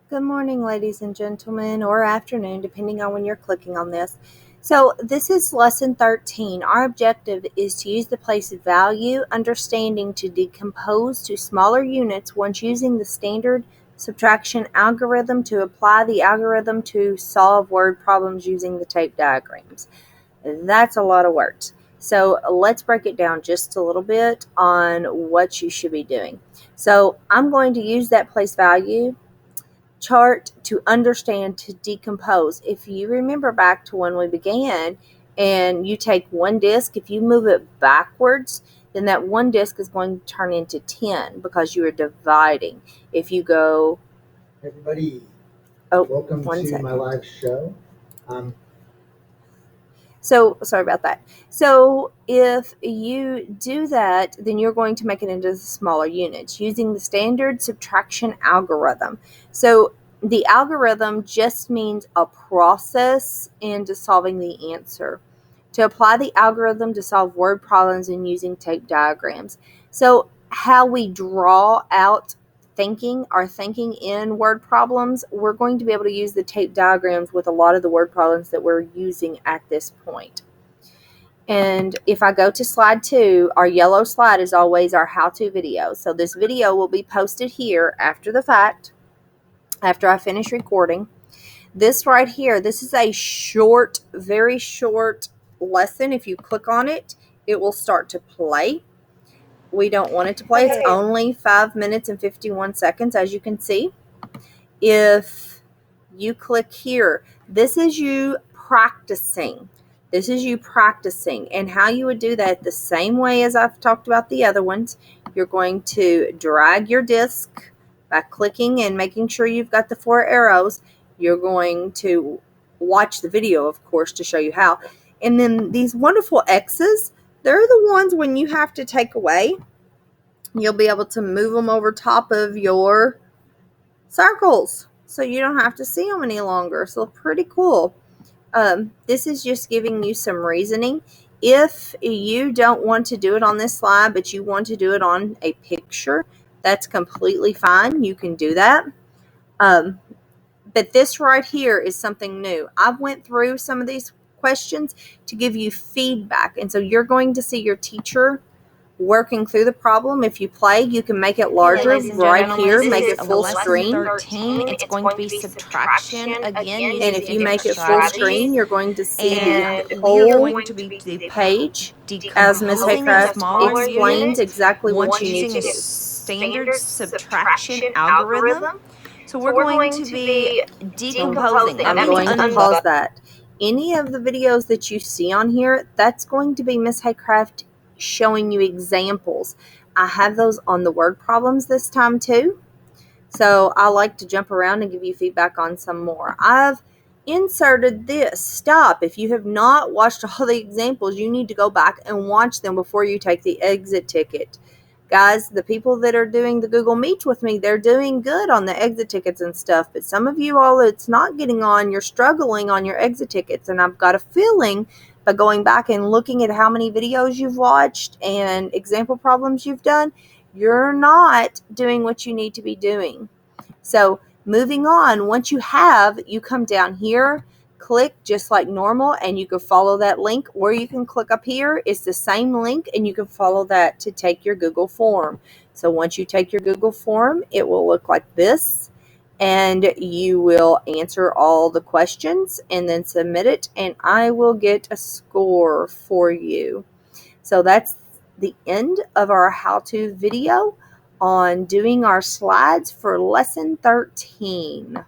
Good morning, ladies and gentlemen, or afternoon, depending on when you're clicking on this. So this is lesson 13. Our objective is to use the place value understanding to decompose to smaller units once using the standard subtraction algorithm to apply the algorithm to solve word problems using the tape diagrams. That's a lot of words. So let's break it down just a little bit on what you should be doing. So I'm going to use that place value chart to understand, to decompose. If you remember back to when we began and you take one disc, if you move it backwards, then that one disc is going to turn into 10 because you are dividing. If you go... Everybody, welcome to my live show. So, sorry about that. So, if you do that, then you're going to make it into smaller units using the standard subtraction algorithm. So, the algorithm just means a process into solving the answer. To apply the algorithm to solve word problems and using tape diagrams. So, how we draw out thinking in word problems, we're going to be able to use the tape diagrams with a lot of the word problems that we're using at this point. And if I go to slide 2, our yellow slide is always our how-to video. So this video will be posted here after the fact, after I finish recording. This right here, this is a short, very short lesson. If you click on it, it will start to play. We don't want it to play. It's only 5 minutes and 51 seconds, as you can see. If you click here, this is you practicing. This is you practicing. And how you would do that the same way as I've talked about the other ones. You're going to drag your disc by clicking and making sure you've got the 4 arrows. You're going to watch the video, of course, to show you how. And then these wonderful X's, they're the ones when you have to take away. You'll be able to move them over top of your circles so you don't have to see them any longer. So pretty cool. This is just giving you some reasoning. If you don't want to do it on this slide, but you want to do it on a picture, that's completely fine. You can do that. But this right here is something new. I've went through some of these questions to give you feedback. And so you're going to see your teacher working through the problem. If you play, you can make it larger right here, make it full screen. 13, it's going to be subtraction again. And if you make it full screen, you're going to see the whole page as Ms. Haycraft explains exactly what you need to do. Standard subtraction algorithm. So we're going to be decomposing. I'm going to pause that. Any of the videos that you see on here, that's going to be Ms. Haycraft showing you examples. I have those on the word problems this time too. So I like to jump around and give you feedback on some more. I've inserted this. Stop. If you have not watched all the examples, you need to go back and watch them before you take the exit ticket. Guys, the people that are doing the Google Meet with me, they're doing good on the exit tickets and stuff. But some of you all, it's not getting on. You're struggling on your exit tickets. And I've got a feeling by going back and looking at how many videos you've watched and example problems you've done, you're not doing what you need to be doing. So moving on, once you have, you come down here, click just like normal, and you can follow that link, or you can click up here. It's the same link, and you can follow that to take your Google form. So once you take your Google form, it will look like this, and you will answer all the questions and then submit it, and I will get a score for you. So that's the end of our how-to video on doing our slides for lesson 13.